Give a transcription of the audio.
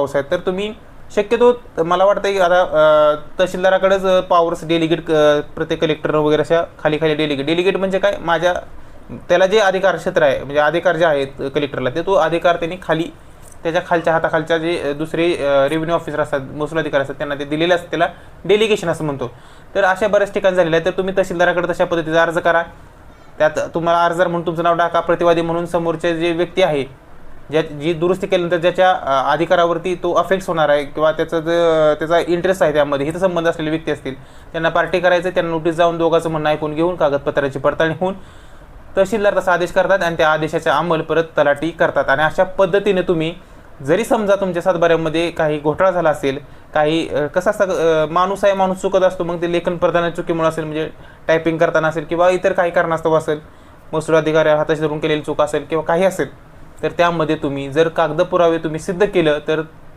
House आहेत, तर तुम्ही शक्यतो मला वाटतं की आता तहसीलदाराकडेच पॉवर्स डेलिगेट प्रत्येक कलेक्टर वगैरे अशा खाली खाली डेलिगेट म्हणजे काय, माझ्या त्याला जे अधिकार क्षेत्र आहे म्हणजे अधिकार जे आहेत कलेक्टरला, ते तो अधिकार त्यांनी खाली त्याच्या खालच्या हाताखालच्या जे दुसरे रेव्हेन्यू ऑफिसर असतात, महसूल अधिकारी असतात, त्यांना ते दिलेले असतात, त्याला डेलिगेशन असं म्हणतो. तर अशा बऱ्याच ठिकाणी झालेलं आहे. तर तुम्ही तहसीलदाराकडे तशा पद्धतीचा अर्ज करा. त्यात तुम्हाला अर्जदार म्हणून तुमचं नाव टाका, प्रतिवादी म्हणून समोरचे जे व्यक्ती आहे जी दुरुस्ती केल्यानंतर ज्याच्या अधिकारावरती तो अफेक्ट होणार आहे किंवा त्याचा इंटरेस्ट आहे त्यामध्ये हितसंबंध असलेले व्यक्ती असतील, त्यांना पार्टी करायचं, त्यांना नोटीस जाऊन दोघांचं म्हणणं ऐकून घेऊन कागदपत्राची पडताळणी होऊन तहसीलदार तसा आदेश करतात आणि त्या आदेशाचा अंमल परत तलाठी करतात. आणि अशा पद्धतीने तुम्ही जरी समजा तुमच्या सातबाऱ्यामध्ये काही घोटाळा झाला असेल, काही कसं असतं माणूस आहे, माणूस चुकत असतो, मग ते लेखन प्रदान चुकीमुळे असेल, म्हणजे टायपिंग करताना असेल किंवा इतर काही कारणास्तव असेल, महसूल अधिकारी हाताशी धरून केलेली चूक असेल किंवा काही असेल, तर त्यामध्ये तुम्ही जर कागद पुरावे तुम्ही सिद्ध केलं तर